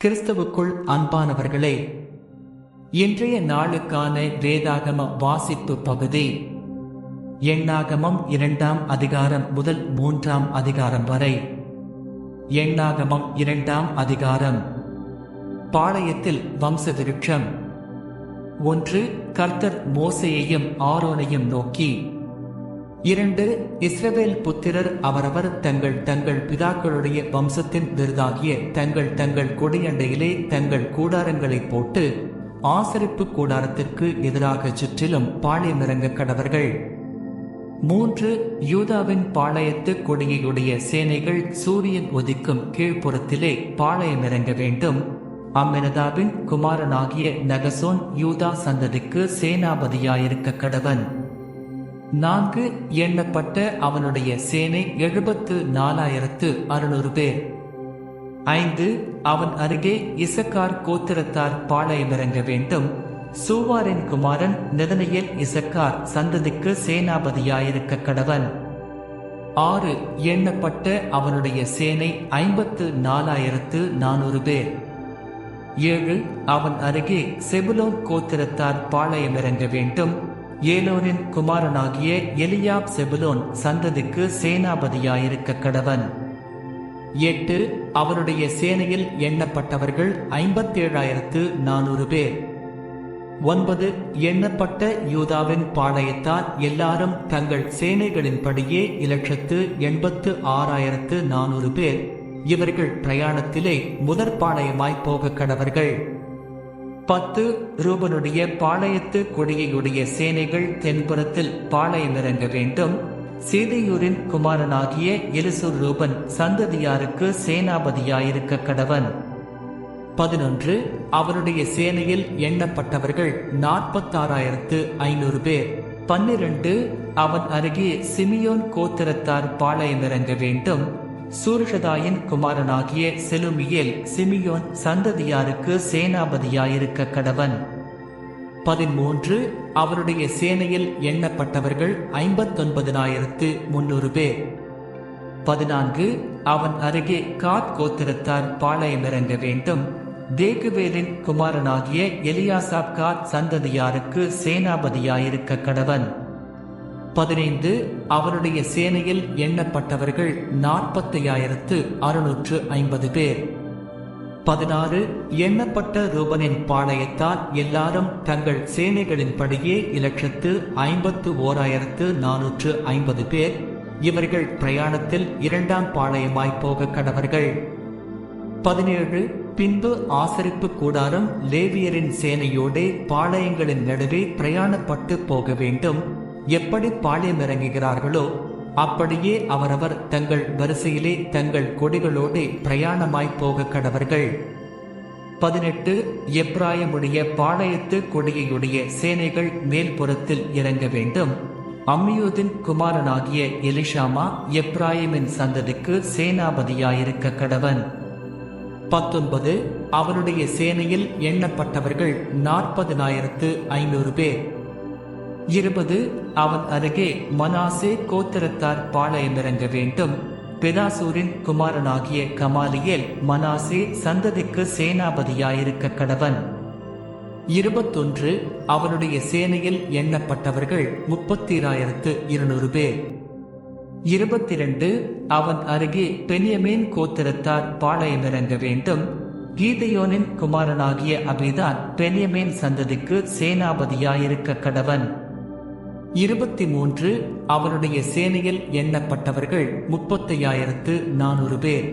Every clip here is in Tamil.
கிறிஸ்துவுக்குள் அன்பானவர்களே, இன்றைய நாளுக்கான வேதாகம வாசிப்பு பகுதி எண்ணாகமம் 2ஆம் அதிகாரம் முதல் 3ஆம் அதிகாரம் வரை. எண்ணாகமம் 2ஆம் அதிகாரம். பாளையத்தில் வம்ச விருட்சம். 1. கர்த்தர் மோசேயையும் ஆரோனையும் நோக்கி, 2. இஸ்ரவேல் புத்திரர் அவரவர் தங்கள் தங்கள் பிதாக்களுடைய வம்சத்தின் விருதாகிய தங்கள் தங்கள் கொடியண்டையிலே தங்கள் கூடாரங்களை போட்டு ஆசரிப்பு கூடாரத்திற்கு எதிராக சுற்றிலும் பாளையமிறங்க கடவர்கள். 3. யூதாவின் பாளையத்து கொடியுடைய சேனைகள் சூரியன் உதிக்கும் கீழ்ப்புறத்திலே பாளையமிறங்க வேண்டும். அம்மினதாபின் குமாரனாகிய நகசோன் யூதா சந்ததிக்கு சேனாபதியாயிருக்க கடவன். 4. எண்ணப்பட்ட அவனுடைய சேனை 74,600 பேர். 5. அவன் அருகே இசக்கார் கோத்திரத்தார் பாளையமிறங்க வேண்டும். சூவாரின் குமாரன் நெதனியேல் இசக்கார் சந்ததிக்கு சேனாபதியாயிருக்க கடவன். 6. எண்ணப்பட்ட அவனுடைய சேனை 54,400 பேர். 7. அவன் அருகே செபுலோன் கோத்திரத்தார் பாளையமிறங்க வேண்டும். ஏலோனின் குமாரனாகிய எலியாப் செபுலோன் சந்ததிக்கு சேனாபதியாயிருக்க கடவன். 8. அவனுடைய சேனையில் எண்ணப்பட்டவர்கள் 57,400 பேர். 9. எண்ணப்பட்ட யூதாவின் பாளையத்தார் எல்லாரும் தங்கள் சேனைகளின்படியே 1,86,400 பேர். இவர்கள் பிரயாணத்திலே முதற் பாளையமாய் போக கடவர்கள். 10. ரூபனுடைய பாளையத்து கொடியுடைய சேனைகள் தென்புறத்தில் பாளையமிறங்க வேண்டும். சீதையூரின் குமாரனாகிய எலிசூர் ரூபன் சந்ததியாருக்கு சேனாபதியாயிருக்க கடவன். 11. அவருடைய சேனையில் எண்ணப்பட்டவர்கள் 46,500 பேர். 12. அவன் அருகே சிமியோன் கோத்திரத்தார் பாளையமிறங்க வேண்டும். சூர்ஷதாயின் குமாரனாகிய செலுமியேல் சிமியோன் சந்ததியாருக்கு சேனாபதியாயிருக்க கடவன். 13. அவருடைய சேனையில் எண்ணப்பட்டவர்கள் 59,300 பேர். 14. அவன் அருகே காத் கோத்திரத்தார் பாளையமிறங்க வேண்டும். தேகுவேலின் குமாரனாகிய எலியாசாப் காத் சந்ததியாருக்கு சேனாபதியாயிருக்க கடவன். 15. அவருடைய சேனையில் எண்ணப்பட்டவர்கள் 40,650 பேர். 16. எண்ணப்பட்ட ரூபனின் பாளையத்தார் எல்லாரும் தங்கள் சேனைகளின்படியே 1,51,450 பேர். இவர்கள் பிரயாணத்தில் 2ஆம் பாளையமாய் போக கடவர்கள். 17. பின்பு ஆசரிப்பு கூடாரம் லேவியரின் சேனையோடே பாளையங்களின் நடுவே பிரயாணப்பட்டு போக வேண்டும். எப்படி பாளையமிறங்குகிறார்களோ அப்படியே அவரவர் தங்கள் வரிசையிலே தங்கள் கொடிகளோடு பிரயாணமாய் போக கடவர்கள். 18. எப்ராயமுடைய பாளையத்து கொடியுடைய சேனைகள் மேல்புறத்தில் இறங்க வேண்டும். அம்மியூதின் குமாரனாகிய எலிஷாமா எப்ராயிமின் சந்ததிக்கு சேனாபதியாயிருக்க கடவன். 19. அவனுடைய சேனையில் எண்ணப்பட்டவர்கள் 40,500 பேர். 20. அவன் அருகே மனாசே கோத்திரத்தார் பாளையமிறங்க வேண்டும். பெதாசூரின் குமாரனாகிய கமாலியேல் மனாசே சந்ததிக்கு சேனாபதியாயிருக்க கடவன். 21. அவனுடைய சேனையில் எண்ணப்பட்டவர்கள் 30,200 பேர். 22. அவன் அருகே பென்யமீன் கோத்திரத்தார் பாளையமிறங்க வேண்டும். கீதையோனின் குமாரனாகிய அபிதான் பென்யமீன் சந்ததிக்கு சேனாபதியாயிருக்க கடவன். 23. அவனுடைய சேனையில் எண்ணப்பட்டவர்கள் 30,400 பேர்.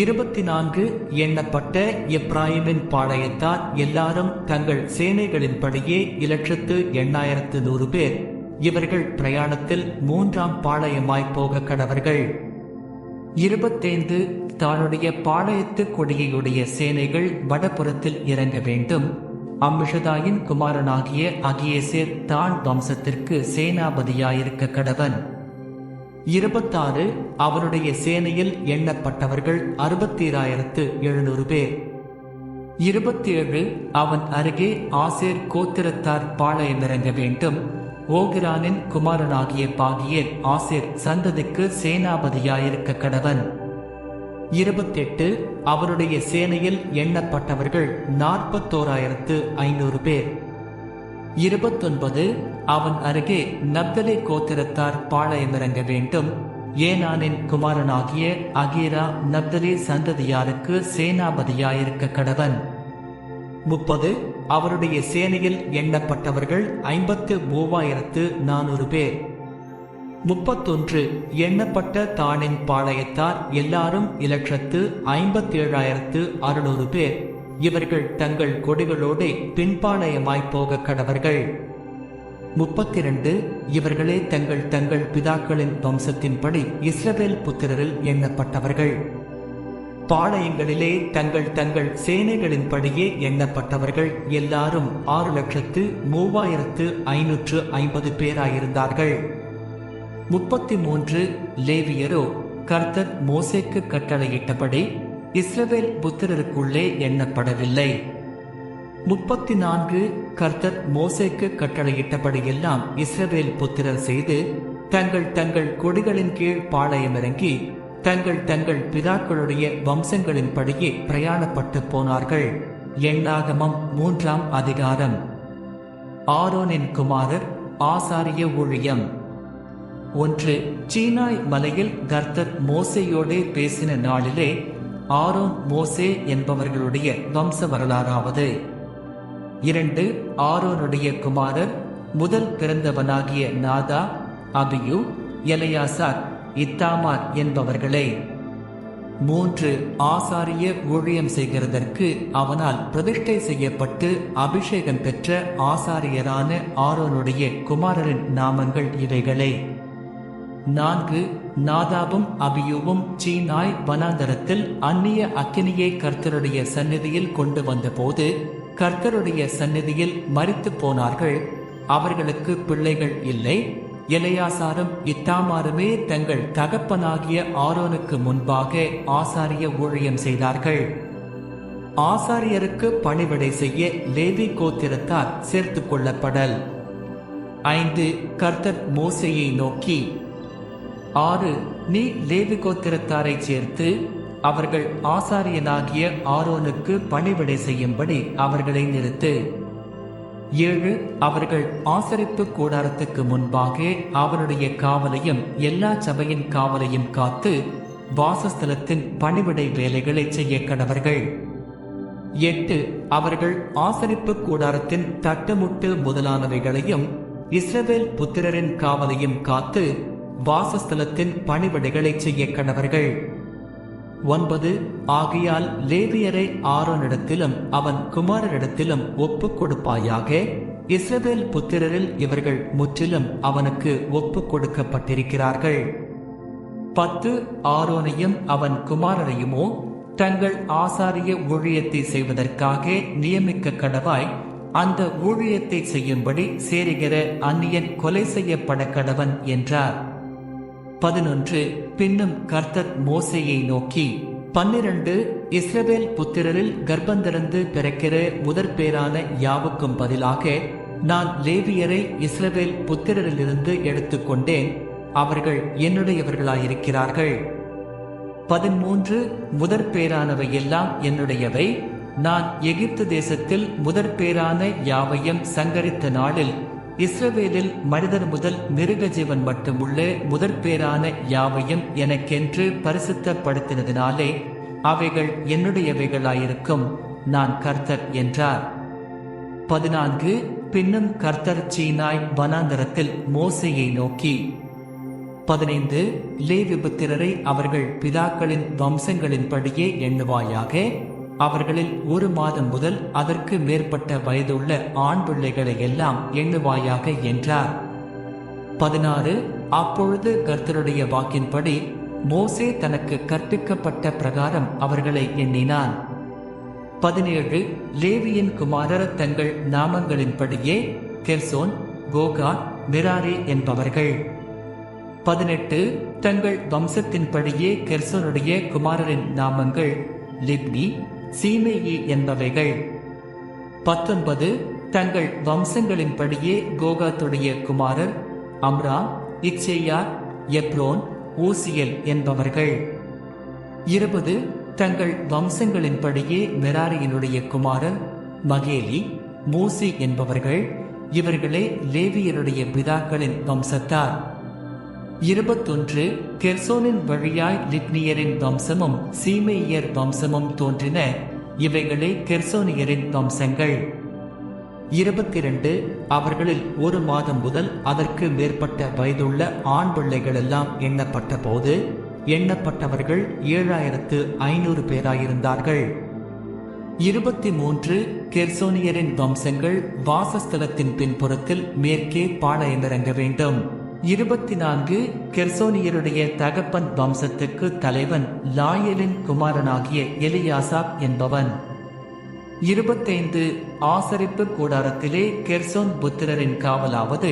24. எண்ணப்பட்ட எப்ராயிமின் பாளையத்தார் எல்லாரும் தங்கள் சேனைகளின்படியே 1,08,100 பேர். இவர்கள் பிரயாணத்தில் 3ஆம் பாளையமாய் போக கடவர்கள். 25. தானுடைய பாளையத்து கொடியுடைய சேனைகள் வடபுறத்தில் இறங்க வேண்டும். அம்மிஷதாயின் குமாரனாகிய அகியேசேர் தான் வம்சத்திற்கு சேனாபதியாயிருக்க கடவன். 26. அவனுடைய சேனையில் எண்ணப்பட்டவர்கள் 60,700 பேர். 27. அவன் அருகே ஆசேர் கோத்திரத்தார் பாளையமிறங்க வேண்டும். ஓகிரானின் குமாரனாகிய பாகியேல் ஆசேர் சந்ததிக்கு சேனாபதியாயிருக்க கடவன். 28 அவருடைய சேனையில் எண்ணப்பட்டவர்கள் 41,500 பேர். 29 அவன் அருகே நப்தலி கோத்திரத்தார் பாளையமிறங்க வேண்டும். ஏனானின் குமாரனாகிய அகீரா நப்தலி சந்ததியாருக்கு சேனாபதியாயிருக்க கடவன். 30 அவருடைய சேனையில் எண்ணப்பட்டவர்கள் 53,400 பேர். 31 எண்ணப்பட்ட தானின் பாளையத்தார் எல்லாரும் 1,57,600 பேர். இவர்கள் தங்கள் கொடிகளோடு பின்பாளையமாய்ப் போக கடவர்கள். 32 இவர்களே தங்கள் தங்கள் பிதாக்களின் வம்சத்தின்படி இஸ்ரவேல் புத்திரரில் எண்ணப்பட்டவர்கள். பாளையங்களிலே தங்கள் தங்கள் சேனைகளின்படியே எண்ணப்பட்டவர்கள் எல்லாரும் 6,03,550 பேராயிருந்தார்கள். 33 லேவியரோ கர்த்தர் மோசேக்கு கட்டளையிட்டபடி இஸ்ரவேல் புத்திரருக்குள்ளே எண்ணப்படவில்லை. 34 கர்த்தர் மோசேக்கு கட்டளையிட்டபடியெல்லாம் இஸ்ரவேல் புத்திரர் செய்து தங்கள் தங்கள் கொடிகளின் கீழ் பாளையமிறங்கி தங்கள் தங்கள் பிதாக்களுடைய வம்சங்களின்படியே பிரயாணப்பட்டு போனார்கள். எண்ணாகமம் 3ஆம் அதிகாரம். ஆரோனின் குமாரர் ஆசாரிய ஊழியம். 1 சீனாய் மலையில் கர்த்தர் மோசேயோடே பேசின நாளிலே ஆரோன் மோசே என்பவர்களுடைய வம்ச வரலாறாவது. 2 ஆரோனுடைய குமாரர் முதல் பிறந்தவனாகிய நாதா, அபியூ, எலையாசார், இத்தாமார் என்பவர்களே. 3 ஆசாரிய ஊழியம் செய்கிறதற்கு அவனால் பிரதிஷ்டை செய்யப்பட்டு அபிஷேகம் பெற்ற ஆசாரியரான ஆரோனுடைய குமாரரின் நாமங்கள் இவைகளே. 4 நாதாபும் அபியூவும் சீனாய் வனாந்தரத்தில் அந்நிய அக்கினியை கர்த்தருடைய சந்நிதியில் கொண்டு வந்த போது கர்த்தருடைய சந்நிதியில் மரித்து போனார்கள். அவர்களுக்கு பிள்ளைகள் இல்லை. எலையாசாரும் இத்தாமாருமே தங்கள் தகப்பனாகிய ஆரோனுக்கு முன்பாக ஆசாரிய ஊழியம் செய்தார்கள். ஆசாரியருக்கு பணிவிடை செய்ய லேவி கோத்திரத்தார் சேர்த்துக் கொள்ளப்படல். 5 கர்த்தர் மோசேயை நோக்கி 6 நீ லேவி கோத்திரத்தாரை சேர்த்து அவர்கள் ஆசாரியனாகிய ஆரோனுக்கு பணிவிடை செய்யும்படி அவர்களை நிறுத்து. 7 அவர்கள் ஆசரிப்பு கூடாரத்துக்கு முன்பாக அவனுடைய காவலையும் எல்லா சபையின் காவலையும் காத்து வாசஸ்தலத்தின் பணிவிடை வேலைகளை செய்ய கடவர்கள். 8 அவர்கள் ஆசரிப்பு கூடாரத்தின் தட்டுமுட்டு முதலானவைகளையும் இஸ்ரவேல் புத்திரரின் காவலையும் காத்து வாசஸ்தலத்தின் பணிவிடைகளை செய்ய கடவர்கள். 9 ஆகையால் லேவியரை ஆரோனிடத்திலும் அவன் குமாரரிடத்திலும் ஒப்புக் கொடுப்பாயாக. இஸ்ரவேல் புத்திரரில் இவர்கள் முற்றிலும் அவனுக்கு ஒப்புக் கொடுக்கப்பட்டிருக்கிறார்கள். 10 ஆரோனையும் அவன் குமாரரையுமோ தங்கள் ஆசாரிய ஊழியத்தை செய்வதற்காக நியமிக்க கடவாய். அந்த ஊழியத்தை செய்யும்படி சேருகிற அந்நியன் கொலை செய்யப்பட கடவன் என்றார். 11 பின்னும் கர்த்தர் மோசேயை நோக்கி 12 இஸ்ரவேல் புத்திரரில் கர்ப்பந்திறந்து பிறக்கிற முதற்பேரான யாவுக்கும் பதிலாக நான் லேவியரை இஸ்ரவேல் புத்திரரிலிருந்து எடுத்துக்கொண்டேன். அவர்கள் என்னுடையவர்களாயிருக்கிறார்கள். 13 முதற்பேரானவை எல்லாம் என்னுடையவை. நான் எகிப்து தேசத்தில் முதற்பேரான யாவையும் சங்கரித்த நாளில் இஸ்ரவேலில் மனிதர் முதல் மிருக ஜீவன் மட்டும் உள்ள முதற்பேரான யாவையும் எனக்கென்று பரிசுத்தப்படுத்தினதினாலே அவைகள் என்னுடையவைகளாயிருக்கும். நான் கர்த்தர் என்றார். 14 பின்னும் கர்த்தர் சீனாய் வனாந்தரத்தில் மோசேயை நோக்கி 15 லேவி புத்திரரை அவர்கள் பிதாக்களின் வம்சங்களின்படியே எண்ணுவாயாக. அவர்களில் 1 மாதம் முதல் அதற்கு மேற்பட்ட வயதுள்ள ஆண் பிள்ளைகளை எல்லாம் எண்ணுவாயாக என்றார். 16 அப்பொழுது கர்த்தருடைய வாக்கின்படி மோசே தனக்கு கற்பிக்கப்பட்ட பிரகாரம் அவர்களை எண்ணினான். 17 லேவியின் குமாரர் தங்கள் நாமங்களின்படியே கெர்சோன், கோகா, மெராரி என்பவர்கள். 18 தங்கள் வம்சத்தின்படியே கெர்சோனுடைய குமாரரின் நாமங்கள் லிப்னி, சீமேயி என்பவைகள். 19 தங்கள் வம்சங்களின்படியே கோகாத்துடைய குமாரர் அம்ரா, இச்சேயார், எப்ரோன், ஊசியல் என்பவர்கள். 20 தங்கள் வம்சங்களின்படியே மெராரியினுடைய குமாரர் மகேலி மூசி என்பவர்கள். இவர்களே லேவியருடைய பிதாக்களின் வம்சத்தார். 21 கெர்சோனின் வழியாய் லிப்னியரின் வம்சமும் சீமேயர் வம்சமும் தோன்றின. இவைகளே கெர்சோனியரின் வம்சங்கள். 22 அவர்களில் ஒரு மாதம் முதல் அதற்கு மேற்பட்ட வயதுள்ள ஆண் பிள்ளைகளெல்லாம் எண்ணப்பட்ட போது எண்ணப்பட்டவர்கள் 7500 பேராயிருந்தார்கள். 23 கெர்சோனியரின் வம்சங்கள் வாசஸ்தலத்தின் பின்புறத்தில் மேற்கே பாளையமிறங்க வேண்டும். 24 கெர்சோனியருடைய தகப்பன் வம்சத்துக்கு தலைவன் லாயேலின் குமாரனாகிய எலியாசாப் என்பவன். 25 ஆசரிப்பு கூடாரத்திலே கெர்சோன் புத்திரரின் காவலாவது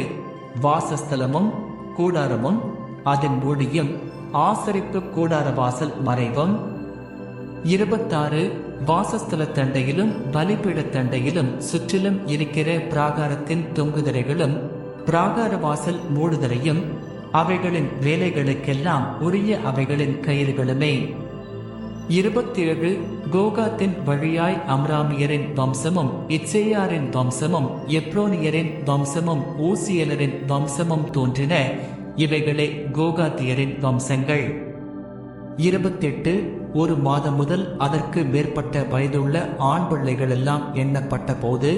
வாசஸ்தலமும் கூடாரமும் அதன் ஊழியும் ஆசரிப்பு கூடார வாசல் மறைவும். 26 வாசஸ்தல தண்டையிலும் பலிபீடத் தண்டையிலும் சுற்றிலும் இருக்கிற பிராகாரத்தின் தொங்குதிரைகளும் பிராகார வாசல் மூடுதலையும் அவைகளின் வேலைகளுக்கெல்லாம் உரிய அவைகளின் கயிறுகளுமே. 27 கோகாத்தின் வழியாய் அம்ராமியரின் வம்சமும் இத்சேயாரின் வம்சமும் எப்ரோனியரின் வம்சமும் ஊசியலரின் வம்சமும் தோன்றின. இவைகளே கோகாத்தியரின் வம்சங்கள். 28 ஒரு மாதம் முதல் அதற்கு மேற்பட்ட வயதுள்ள ஆண் பிள்ளைகளெல்லாம் எண்ணப்பட்ட போது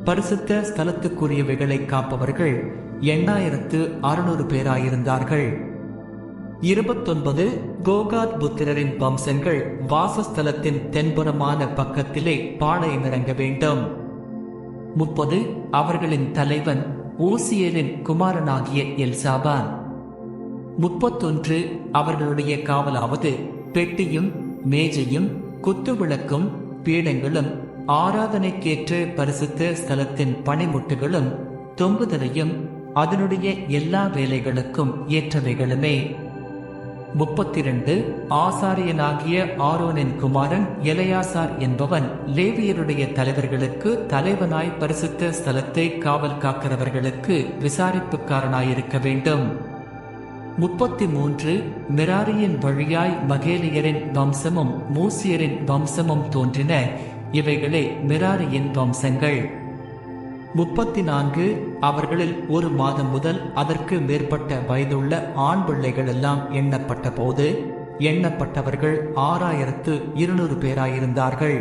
பரிசுத்த ஸ்தலத்துக்குரியவைகளை காப்பவர்கள் 8600 பேராயிருந்தார்கள். 29 கோகாத் புத்திரரின் வம்சங்கள் வாசஸ்தலத்தின் தென்புறமான பக்கத்திலே பாளையமிறங்க வேண்டும். 30 அவர்களின் தலைவன் ஊசியேலின் குமாரனாகிய எல்சாபான். 31 அவர்களுடைய காவலாவது பெட்டியும் மேஜையும் குத்துவிளக்கும் பீடங்களும் ஆராதனைக்கேற்ற பரிசுத்த ஸ்தலத்தின் பணிமுட்டுகளும் தொங்குதலையும் அதனுடைய எல்லா வேலைகளுக்கும் ஏற்றவைகளுமே. 32 ஆசாரியனாகிய ஆரோனின் குமாரன் எலெயாசார் என்பவன் லேவியருடைய தலைவர்களுக்கு தலைவனாய் பரிசுத்த ஸ்தலத்தை காவல் காக்கிறவர்களுக்கு விசாரிப்புக்காரனாயிருக்க வேண்டும். 33 மெராரியின் வழியாய் மகேலியரின் வம்சமும் மூசியரின் வம்சமும் தோன்றின. இவைகளே மெராரியின் வம்சங்கள். 34 அவர்களில் ஒரு மாதம் முதல் அதற்கு மேற்பட்ட வயதுள்ள ஆண் பிள்ளைகளெல்லாம் எண்ணப்பட்ட போது எண்ணப்பட்டவர்கள் 6200 பேராயிருந்தார்கள்.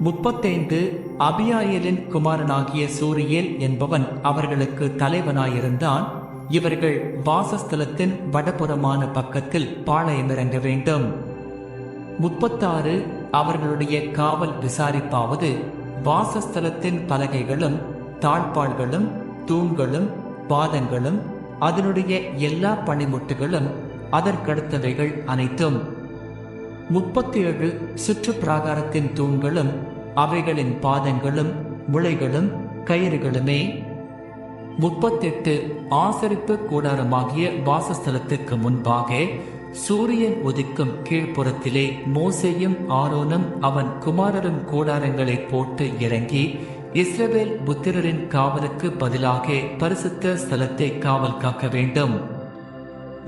35 அபியாயேலின் குமாரனாகிய சூரியேல் என்பவன் அவர்களுக்கு தலைவனாயிருந்தான். இவர்கள் வாசஸ்தலத்தின் வடபுறமான பக்கத்தில் பாளையமிறங்க வேண்டும். 36 அவர்களுடைய காவல் விசாரிப்பாவது வாசஸ்தலத்தின் பலகைகளும் தாழ்பாள்களும் தூண்களும் பாதங்களும் அதனுடைய எல்லா பணிமுட்டுகளும் அதற்கடுத்தவைகள் அனைத்தும். 37 சுற்று பிராகாரத்தின் தூண்களும் அவைகளின் பாதங்களும் முளைகளும் கயிறுகளுமே. 38 ஆசரிப்பு கூடாரமாகிய வாசஸ்தலத்துக்கு முன்பாக சூரியன் உதிக்கும் கீழ்ப்புறத்திலே மோசேயும் ஆரோனும் அவன் குமாரரும் கூடாரங்களை போட்டு இறங்கி இஸ்ரவேல் புத்திரரின் காவலுக்கு பதிலாக பரிசுத்த ஸ்தலத்தை காவல் காக்க வேண்டும்.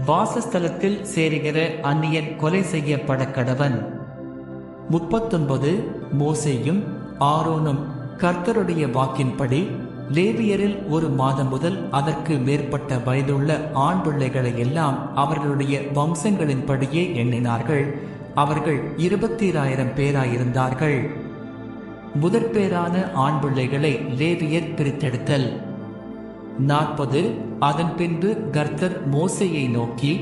வாசஸ்தலத்தில் சேருகிற அந்நியன் கொலை செய்யப்பட கடவன். 39 மோசேயும் ஆரோனும் கர்த்தருடைய வாக்கின்படி லேவியரில் ஒரு மாதம் முதல் அதற்கு மேற்பட்ட வயதுள்ள ஆண் பிள்ளைகளை எல்லாம் அவர்களுடைய வம்சங்களின்படியே எண்ணினார்கள். அவர்கள் 21000 பேராயிருந்தார்கள். முதற்பேரான ஆண் பிள்ளைகளை லேவியர் பிரித்தெடுத்தல். 40 அதன் பின்பு கர்த்தர் மோசேயை நோக்கி,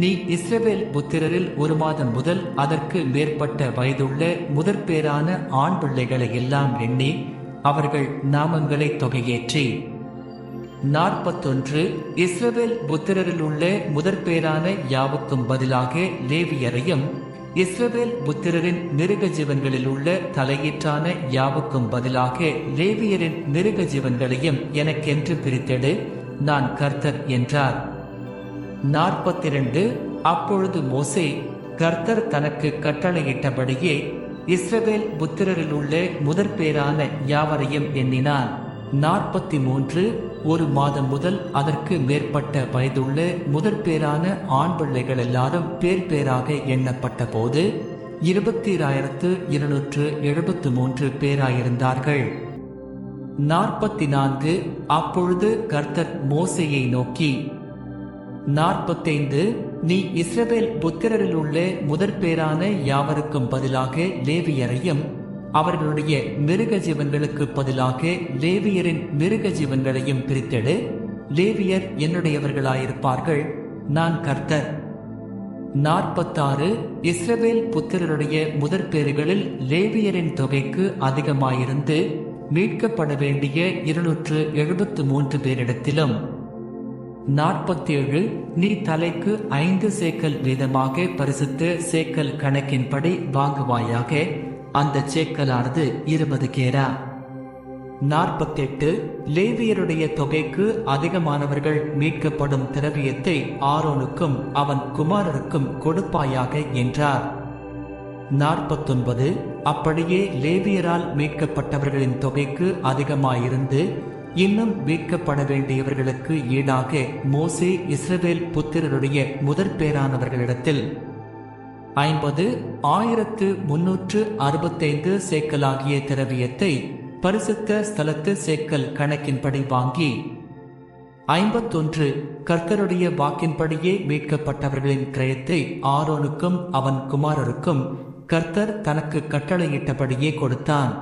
நீ இஸ்ரவேல் புத்திரரில் ஒரு மாதம் முதல் அதற்கு மேற்பட்ட வயதுள்ள முதற்பேரான ஆண் பிள்ளைகளை எல்லாம் எண்ணி அவர்கள் நாமங்களை தொகையேற்றி 41 இஸ்ரவேல் புத்திரரில் உள்ள முதற்பேரான யாவுக்கும் பதிலாக லேவியரையும் இஸ்ரவேல் புத்திரரின் மிருக ஜீவன்களில் உள்ள தலையீற்றான யாவுக்கும் பதிலாக லேவியரின் மிருக ஜீவன்களையும் எனக்கென்று பிரித்தெடு, நான் கர்த்தர் என்றார். 42 அப்பொழுது மோசே கர்த்தர் தனக்கு கட்டளையிட்டபடியே இஸ்ரவேல் புத்திரரில் உள்ள முதற்பேரான யாவரையும் எண்ணினான். 43 ஒரு மாதம் முதல் அதற்கு மேற்பட்ட வயதுள்ள முதற்பேரான ஆண் பிள்ளைகள் எல்லாரும் பேர் பேராக எண்ணப்பட்ட போது 20273 பேராயிருந்தார்கள். 44 அப்பொழுது கர்த்தர் மோசேயை நோக்கி, 45 நீ இஸ்ரவேல் புத்திரரில் உள்ள முதற்பேரான யாவருக்கும் பதிலாக லேவியரையும் அவர்களுடைய மிருக ஜீவன்களுக்கு பதிலாக லேவியரின் மிருக ஜீவன்களையும் பிரித்தெடு. லேவியர் என்னுடையவர்களாயிருப்பார்கள், நான் கர்த்தர். 46 இஸ்ரவேல் புத்திரருடைய முதற்பேறுகளில் லேவியரின் தொகைக்கு அதிகமாயிருந்து மீட்கப்பட வேண்டிய 273 பேரிடத்திலும். 47 நீ தலைக்கு 5 சேக்கல் வீதமாக பரிசுத்த சேக்கல் கணக்கின்படி வாங்குவாயாக. அந்த சேக்கலானது 20 கேரா. 48 லேவியருடைய தொகைக்கு அதிகமானவர்கள் மீட்கப்படும் திரவியத்தை ஆரோனுக்கும் அவன் குமாரருக்கும் கொடுப்பாயாக என்றார். 49 அப்படியே லேவியரால் மீட்கப்பட்டவர்களின் தொகைக்கு அதிகமாயிருந்து இன்னும் மீட்கப்பட வேண்டியவர்களுக்கு ஈடாக மோசே இஸ்ரவேல் புத்திரருடைய முதற்பேரானவர்களிடத்தில் 50,365 சேக்கலாகிய திரவியத்தை பரிசுத்த ஸ்தலத்து சேக்கல் கணக்கின்படி வாங்கி 51 கர்த்தருடைய வாக்கின்படியே மீட்கப்பட்டவர்களின் கிரயத்தை ஆரோனுக்கும் அவன் குமாரருக்கும் கர்த்தர் தனக்கு கட்டளையிட்டபடியே கொடுத்தான்.